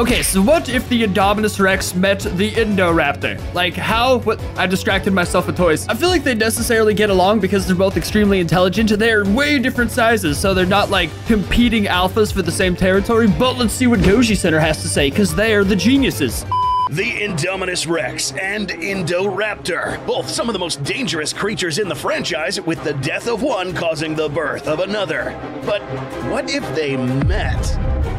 Okay, so what if the Indominus Rex met the Indoraptor? Like, how? What? I distracted myself with toys. I feel like they necessarily get along because they're both extremely intelligent. They're way different sizes, so they're not, like, competing alphas for the same territory. But let's see what Goji Center has to say, because they are the geniuses. The Indominus Rex and Indoraptor, both some of the most dangerous creatures in the franchise, with the death of one causing the birth of another. But what if they met?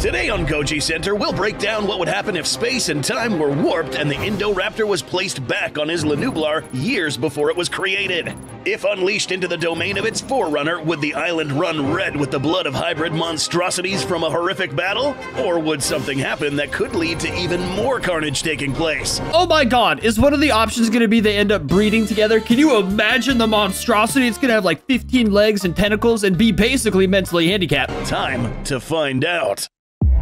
Today on Goji Center, we'll break down what would happen if space and time were warped and the Indoraptor was placed back on his Lanublar years before it was created. If unleashed into the domain of its forerunner, would the island run red with the blood of hybrid monstrosities from a horrific battle? Or would something happen that could lead to even more carnage taking place? Oh my god, is one of the options going to be they end up breeding together? Can you imagine the monstrosity? It's going to have like 15 legs and tentacles and be basically mentally handicapped. Time to find out.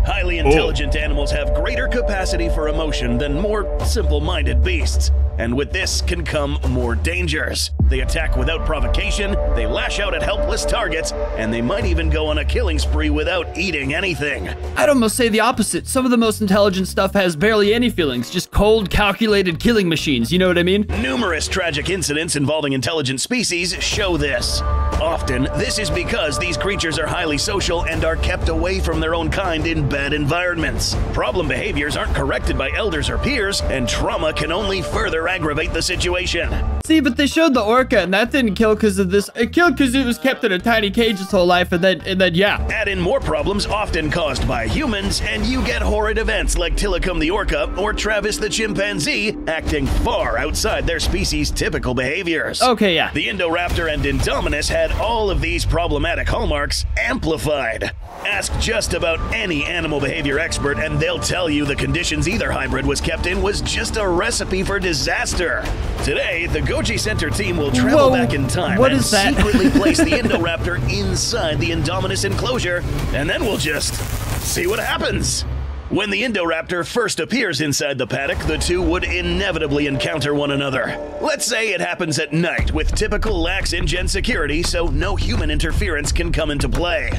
Highly intelligent animals have greater capacity for emotion than more simple-minded beasts. And with this can come more dangers. They attack without provocation, they lash out at helpless targets, and they might even go on a killing spree without eating anything. I'd almost say the opposite. Some of the most intelligent stuff has barely any feelings, just cold, calculated killing machines, you know what I mean? Numerous tragic incidents involving intelligent species show this. Often, this is because these creatures are highly social and are kept away from their own kind in bad environments. Problem behaviors aren't corrected by elders or peers, and trauma can only further aggravate the situation. See, but they showed the orca, and that didn't kill because of this. It killed because it was kept in a tiny cage its whole life, and then yeah. Add in more problems often caused by humans, and you get horrid events like Tilikum the orca or Travis the chimpanzee acting far outside their species' typical behaviors. Okay, yeah. The Indoraptor and Indominus had all of these problematic hallmarks amplified. Ask just about any animal behavior expert, and they'll tell you the conditions either hybrid was kept in was just a recipe for disaster. Today, the Goji Center team will travel back in time and secretly place the Indoraptor inside the Indominus enclosure, and then we'll just see what happens. When the Indoraptor first appears inside the paddock, the two would inevitably encounter one another. Let's say it happens at night with typical lax InGen security, so no human interference can come into play.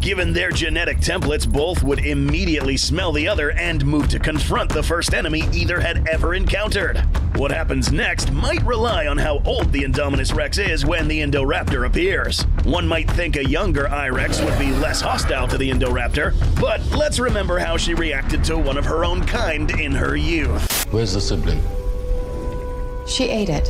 Given their genetic templates, both would immediately smell the other and move to confront the first enemy either had ever encountered. What happens next might rely on how old the Indominus Rex is when the Indoraptor appears. One might think a younger IREX would be less hostile to the Indoraptor, but let's remember how she reacted to one of her own kind in her youth. Where's the sibling? She ate it.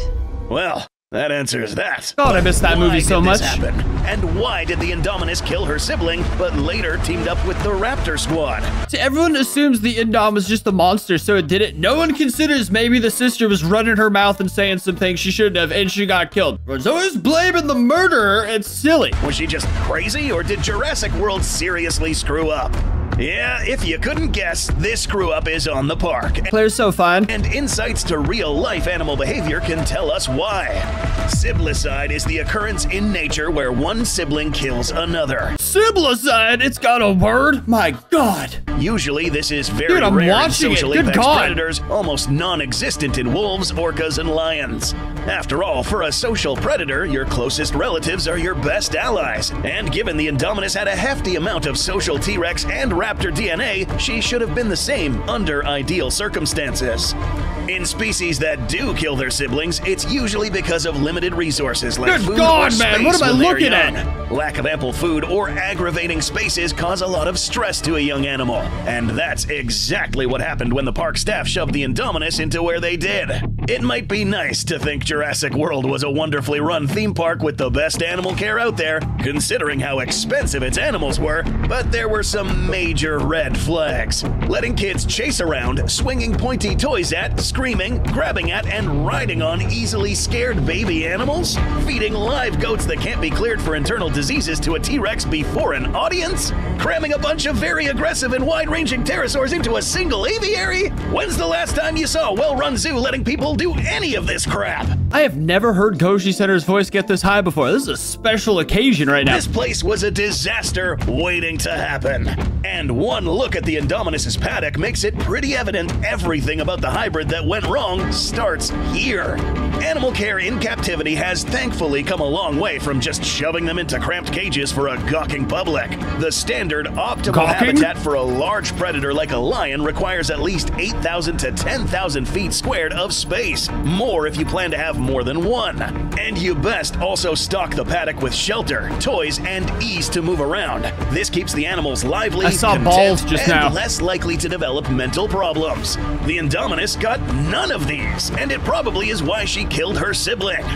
Well, that answers that. God, I missed that movie so much. Why did this happen? And why did the Indominus kill her sibling, but later teamed up with the Raptor Squad? See, everyone assumes the Indom was just a monster, so it did it. No one considers maybe the sister was running her mouth and saying some things she shouldn't have, and she got killed. There's always blaming the murderer. It's silly. Was she just crazy, or did Jurassic World seriously screw up? Yeah, if you couldn't guess, this screw-up is on the park. Claire's so fun. And insights to real-life animal behavior can tell us why. Siblicide is the occurrence in nature where one sibling kills another. Siblicide? It's got a word? My God. Usually, this is very I'm rare in watching social it. Good apex God. predators, almost non-existent in wolves, orcas, and lions. After all, for a social predator, your closest relatives are your best allies. And given the Indominus had a hefty amount of social T-Rex and Raptor DNA, she should have been the same under ideal circumstances. In species that do kill their siblings, it's usually because of limited resources like Good food God, or man, space what am I when they're looking young. at? Lack of ample food or aggravating spaces cause a lot of stress to a young animal. And that's exactly what happened when the park staff shoved the Indominus into where they did. It might be nice to think Jurassic World was a wonderfully run theme park with the best animal care out there, considering how expensive its animals were, but there were some major red flags. Letting kids chase around, swinging pointy toys at, screaming, grabbing at, and riding on easily scared baby animals? Feeding live goats that can't be cleared for internal diseases to a T-Rex before an audience? Cramming a bunch of very aggressive and wide-ranging pterosaurs into a single aviary? When's the last time you saw a well-run zoo letting people do any of this crap? I have never heard Goshi Center's voice get this high before. This is a special occasion right now. This place was a disaster waiting to happen. And one look at the Indominus's paddock makes it pretty evident everything about the hybrid that went wrong starts here. Animal care in captivity has thankfully come a long way from just shoving them into cramped cages for a gawking public. The standard optimal habitat for a large predator like a lion requires at least 8,000 to 10,000 feet squared of space, more if you plan to have more than one. And you best also stock the paddock with shelter, toys, and ease to move around. This keeps the animals lively, I saw balls just and now. less likely to develop mental problems. The Indominus got none of these, and it probably is why she killed her sibling.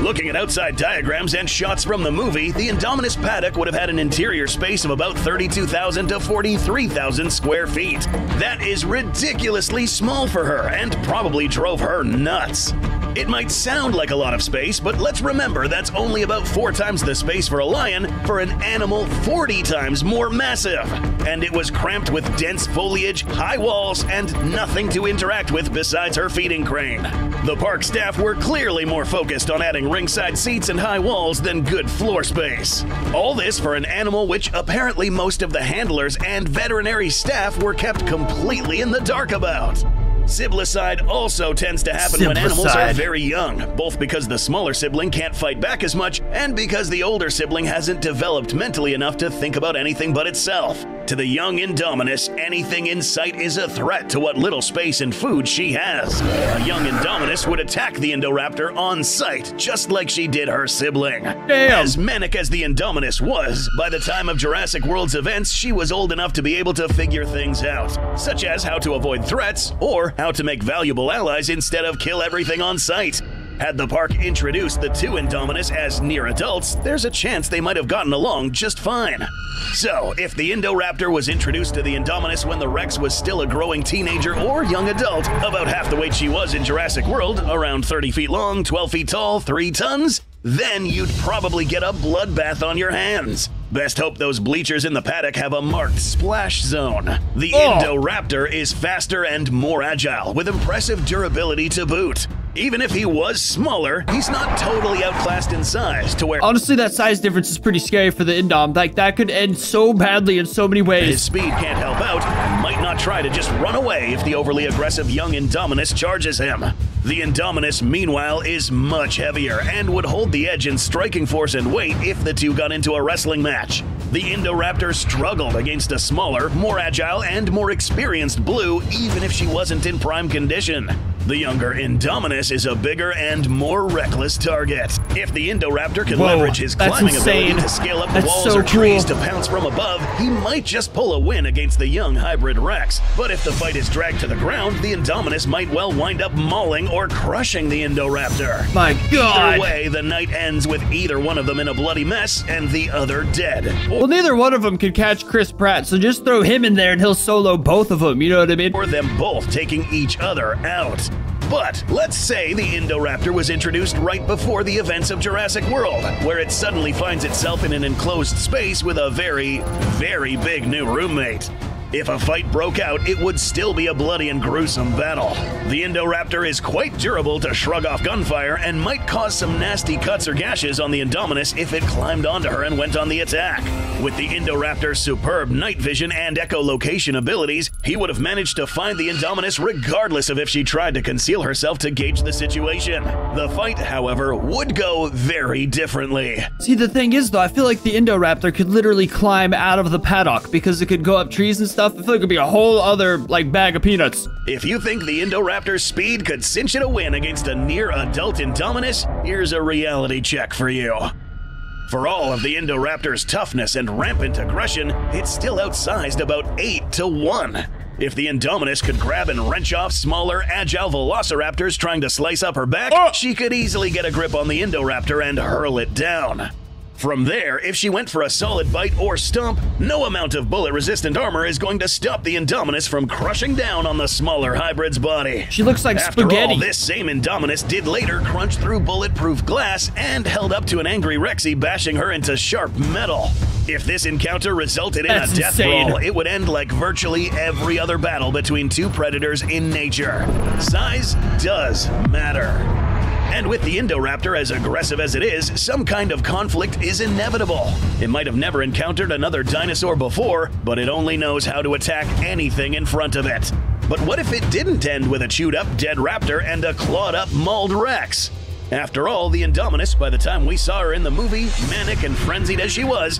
Looking at outside diagrams and shots from the movie, the Indominus paddock would have had an interior space of about 32,000 to 43,000 square feet. That is ridiculously small for her and probably drove her nuts. It might sound like a lot of space, but let's remember that's only about 4 times the space for a lion for an animal 40 times more massive. And it was cramped with dense foliage, high walls, and nothing to interact with besides her feeding crane. The park staff were clearly more focused on adding ringside seats and high walls than good floor space. All this for an animal which apparently most of the handlers and veterinary staff were kept completely in the dark about. Siblicide also tends to happen when animals are very young, both because the smaller sibling can't fight back as much and because the older sibling hasn't developed mentally enough to think about anything but itself. To the young Indominus, anything in sight is a threat to what little space and food she has. A young Indominus would attack the Indoraptor on sight, just like she did her sibling. Damn. As manic as the Indominus was, by the time of Jurassic World's events, she was old enough to be able to figure things out, such as how to avoid threats or how to make valuable allies instead of kill everything on sight. Had the park introduced the two Indominus as near adults, there's a chance they might have gotten along just fine. So, if the Indoraptor was introduced to the Indominus when the Rex was still a growing teenager or young adult, about half the weight she was in Jurassic World, around 30 feet long, 12 feet tall, 3 tons, then you'd probably get a bloodbath on your hands. Best hope those bleachers in the paddock have a marked splash zone. The Indoraptor is faster and more agile, with impressive durability to boot. Even if he was smaller, he's not totally outclassed in size to where— Honestly, that size difference is pretty scary for the Indom. Like, that could end so badly in so many ways. His speed can't help out and might not try to just run away if the overly aggressive young Indominus charges him. The Indominus, meanwhile, is much heavier and would hold the edge in striking force and weight if the two got into a wrestling match. The Indoraptor struggled against a smaller, more agile, and more experienced Blue, even if she wasn't in prime condition. The younger Indominus is a bigger and more reckless target. If the Indoraptor can leverage his climbing ability to scale up the walls or trees to pounce from above, he might just pull a win against the young hybrid Rex. But if the fight is dragged to the ground, the Indominus might well wind up mauling or crushing the Indoraptor. My God! Either way, the night ends with either one of them in a bloody mess and the other dead. Well, neither one of them could catch Chris Pratt, so just throw him in there and he'll solo both of them, you know what I mean? Or them both taking each other out. But let's say the Indoraptor was introduced right before the events of Jurassic World, where it suddenly finds itself in an enclosed space with a very, very big new roommate. If a fight broke out, it would still be a bloody and gruesome battle. The Indoraptor is quite durable to shrug off gunfire and might cause some nasty cuts or gashes on the Indominus if it climbed onto her and went on the attack. With the Indoraptor's superb night vision and echolocation abilities, he would have managed to find the Indominus regardless of if she tried to conceal herself to gauge the situation. The fight, however, would go very differently. See, the thing is, though, I feel like the Indoraptor could literally climb out of the paddock because it could go up trees and stuff. I feel like it could be a whole other, like, bag of peanuts. If you think the Indoraptor's speed could cinch it a win against a near-adult Indominus, here's a reality check for you. For all of the Indoraptor's toughness and rampant aggression, it's still outsized about 8 to 1. If the Indominus could grab and wrench off smaller, agile velociraptors trying to slice up her back, she could easily get a grip on the Indoraptor and hurl it down. From there, if she went for a solid bite or stomp, no amount of bullet-resistant armor is going to stop the Indominus from crushing down on the smaller hybrid's body. She looks like spaghetti. After all, this same Indominus did later crunch through bulletproof glass and held up to an angry Rexy bashing her into sharp metal. If this encounter resulted in a death brawl, it would end like virtually every other battle between two predators in nature. Size does matter. And with the Indoraptor as aggressive as it is, some kind of conflict is inevitable. It might have never encountered another dinosaur before, but it only knows how to attack anything in front of it. But what if it didn't end with a chewed-up dead raptor and a clawed-up mauled Rex? After all, the Indominus, by the time we saw her in the movie, manic and frenzied as she was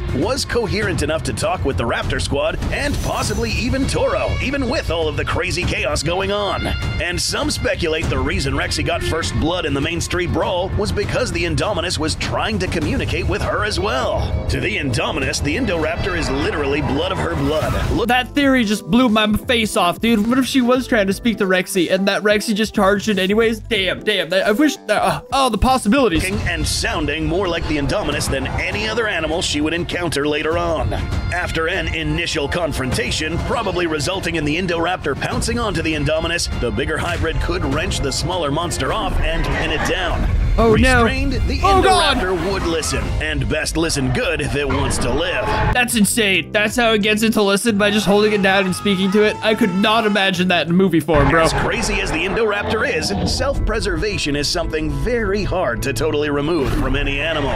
coherent enough to talk with the Raptor Squad and possibly even Toro, even with all of the crazy chaos going on. And some speculate the reason Rexy got first blood in the Main Street Brawl was because the Indominus was trying to communicate with her as well. To the Indominus, the Indoraptor is literally blood of her blood. That theory just blew my face off, dude. What if she was trying to speak to Rexy and that Rexy just charged it anyways? Damn. I wish... oh, the possibilities. And sounding more like the Indominus than any other animal she would encounter later on. After an initial confrontation, probably resulting in the Indoraptor pouncing onto the Indominus, the bigger hybrid could wrench the smaller monster off and pin it down. Oh, Restrained, no. The Indoraptor would listen, and best listen good if it wants to live. That's insane. That's how it gets it to listen, by just holding it down and speaking to it. I could not imagine that in movie form, bro. As crazy as the Indoraptor is, self-preservation is something very hard to totally remove from any animal.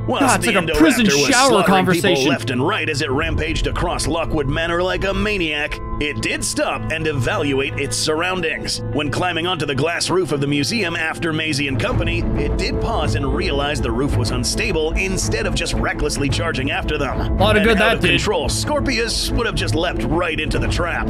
God, it's like a prison shower conversation. People left and right as it rampaged across Lockwood Manor like a maniac, it did stop and evaluate its surroundings. When climbing onto the glass roof of the museum after Maisie and company, it did pause and realize the roof was unstable instead of just recklessly charging after them. A lot of good that did. Control, Scorpius would have just leapt right into the trap.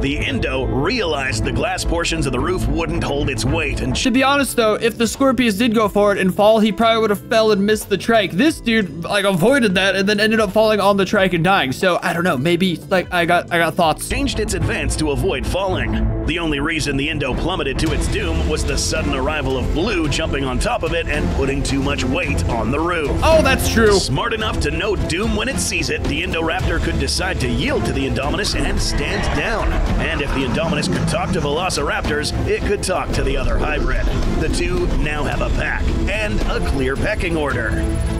The Indo realized the glass portions of the roof wouldn't hold its weight, and to be honest though, if the Scorpius did go for it and fall, he probably would have fell and missed the trike. This dude like avoided that and then ended up falling on the trike and dying. So I don't know, maybe like I got thoughts. Changed its advance to avoid falling. The only reason the Indo plummeted to its doom was the sudden arrival of Blue jumping on top of it and putting too much weight on the roof. Oh, that's true. Smart enough to know doom when it sees it, the Indoraptor could decide to yield to the Indominus and stand down. And if the Indominus could talk to Velociraptors, it could talk to the other hybrid. The two now have a pack and a clear pecking order.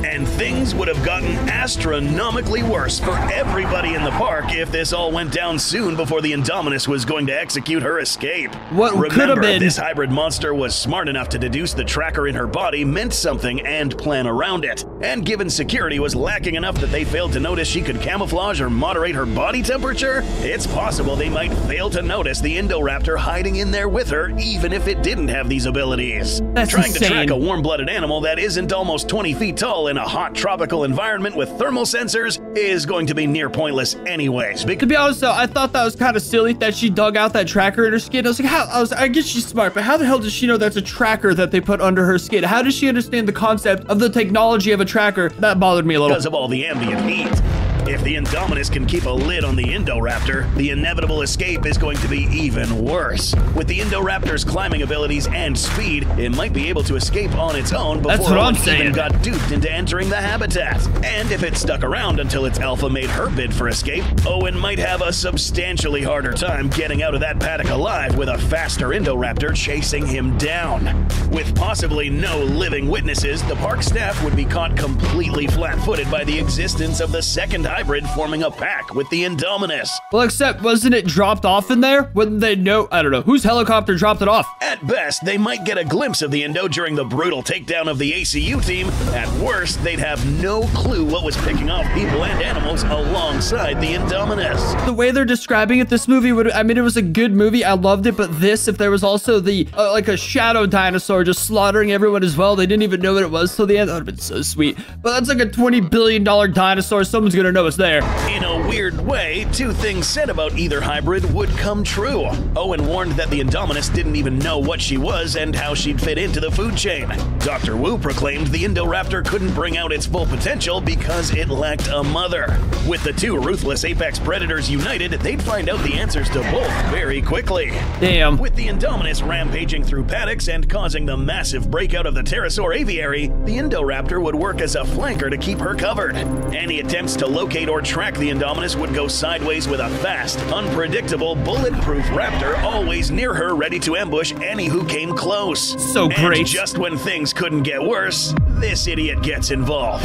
And things would have gotten astronomically worse for everybody in the park if this all went down soon before the Indominus was going to execute her escape. What could have been? This hybrid monster was smart enough to deduce the tracker in her body meant something and plan around it. And given security was lacking enough that they failed to notice she could camouflage or moderate her body temperature, it's possible they might fail to notice the Indoraptor hiding in there with her, even if it didn't have these abilities. That's Trying insane. to track a warm-blooded animal that isn't almost 20 feet tall in a hot tropical environment with thermal sensors is going to be near pointless anyways. To be honest though, I thought that was kind of silly that she dug out that tracker in her skin. I was like, I guess she's smart, but how the hell does she know that's a tracker that they put under her skin? How does she understand the concept of the technology of a tracker? That bothered me a little. Because of all the ambient heat. If the Indominus can keep a lid on the Indoraptor, the inevitable escape is going to be even worse. With the Indoraptor's climbing abilities and speed, it might be able to escape on its own before it even got duped into entering the habitat. And if it stuck around until its alpha made her bid for escape, Owen might have a substantially harder time getting out of that paddock alive with a faster Indoraptor chasing him down. With possibly no living witnesses, the park staff would be caught completely flat-footed by the existence of the second hybrid forming a pack with the Indominus. Well, except wasn't it dropped off in there? Wouldn't they know? I don't know. Whose helicopter dropped it off? At best, they might get a glimpse of the Indo during the brutal takedown of the ACU team. At worst, they'd have no clue what was picking off people and animals alongside the Indominus. The way they're describing it, this movie would, I mean, it was a good movie. I loved it, but this, if there was also the, like a shadow dinosaur just slaughtering everyone as well, they didn't even know what it was till the end. That would have been so sweet. But that's like a $20 billion dinosaur. Someone's gonna know it's there. In a weird way, two things said about either hybrid would come true. Owen warned that the Indominus didn't even know what she was and how she'd fit into the food chain. Dr. Wu proclaimed the Indoraptor couldn't bring out its full potential because it lacked a mother. With the two ruthless apex predators united, they'd find out the answers to both very quickly. Damn. With the Indominus rampaging through paddocks and causing the massive breakout of the pterosaur aviary, the Indoraptor would work as a flanker to keep her covered. Any attempts to locate locate or track the Indominus would go sideways with a fast, unpredictable, bulletproof raptor always near her ready to ambush any who came close. So great. And just when things couldn't get worse, this idiot gets involved.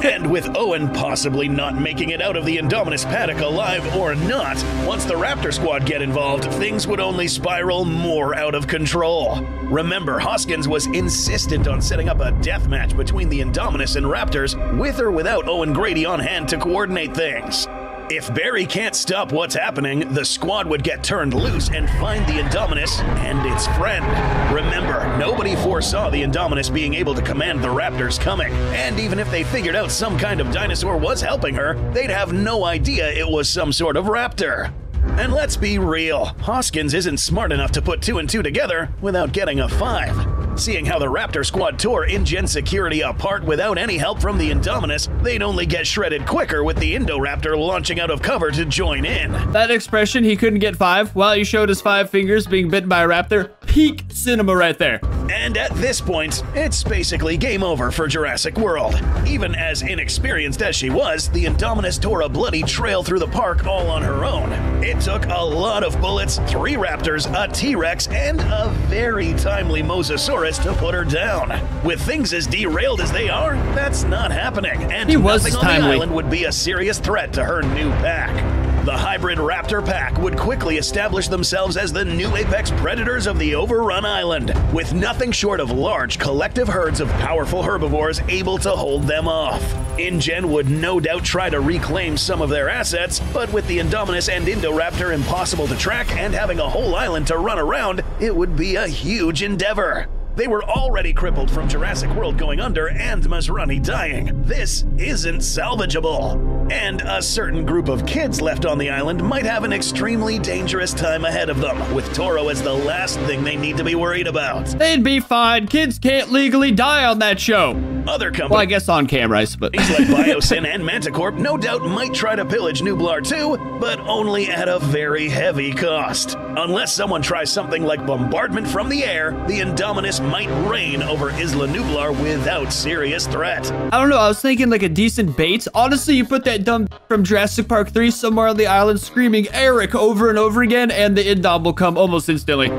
And with Owen possibly not making it out of the Indominus paddock alive or not, once the Raptor squad get involved, things would only spiral more out of control. Remember, Hoskins was insistent on setting up a death match between the Indominus and Raptors, with or without Owen Grady on hand to coordinate things. If Barry can't stop what's happening, the squad would get turned loose and find the Indominus and its friend. Remember, nobody foresaw the Indominus being able to command the Raptors coming, and even if they figured out some kind of dinosaur was helping her, they'd have no idea it was some sort of raptor. And let's be real, Hoskins isn't smart enough to put 2 and 2 together without getting a 5. Seeing how the Raptor squad tore InGen security apart without any help from the Indominus, they'd only get shredded quicker with the Indoraptor launching out of cover to join in. That expression, he couldn't get 5, while he showed his 5 fingers being bitten by a raptor. Peak cinema right there. And at this point, it's basically game over for Jurassic World. Even as inexperienced as she was, the Indominus tore a bloody trail through the park all on her own. It took a lot of bullets, 3 raptors, a T-Rex, and a very timely Mosasaurus to put her down. With things as derailed as they are, that's not happening, and nothing on the island would be a serious threat to her new pack. The hybrid raptor pack would quickly establish themselves as the new apex predators of the overrun island, with nothing short of large collective herds of powerful herbivores able to hold them off. InGen would no doubt try to reclaim some of their assets, but with the Indominus and Indoraptor impossible to track and having a whole island to run around, it would be a huge endeavor. They were already crippled from Jurassic World going under and Masrani dying. This isn't salvageable. And a certain group of kids left on the island might have an extremely dangerous time ahead of them, with Toro as the last thing they need to be worried about. They'd be fine. Kids can't legally die on that show. Other companies, well, I guess on camera, but like Biosyn and Manticorp no doubt might try to pillage Nublar too, but only at a very heavy cost. Unless someone tries something like bombardment from the air, the Indominus might reign over Isla Nublar without serious threat. I don't know, I was thinking like a decent bait. Honestly, you put that dumb from Jurassic Park 3 somewhere on the island screaming Eric over and over again, and the Indom will come almost instantly.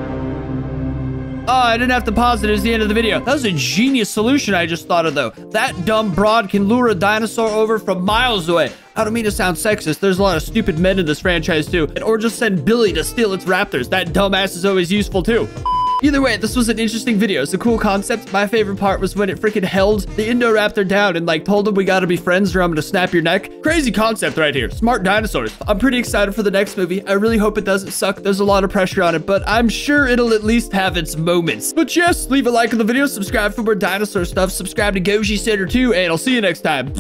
Oh, I didn't have to pause it. It was the end of the video. That was a genius solution I just thought of, though. That dumb broad can lure a dinosaur over from miles away. I don't mean to sound sexist. There's a lot of stupid men in this franchise, too. Or just send Billy to steal its raptors. That dumbass is always useful, too. Either way, this was an interesting video. It's a cool concept. My favorite part was when it freaking held the Indoraptor down and like told him we gotta be friends or I'm gonna snap your neck. Crazy concept right here. Smart dinosaurs. I'm pretty excited for the next movie. I really hope it doesn't suck. There's a lot of pressure on it, but I'm sure it'll at least have its moments. But yes, leave a like on the video, subscribe for more dinosaur stuff, subscribe to Goji Center too, and I'll see you next time.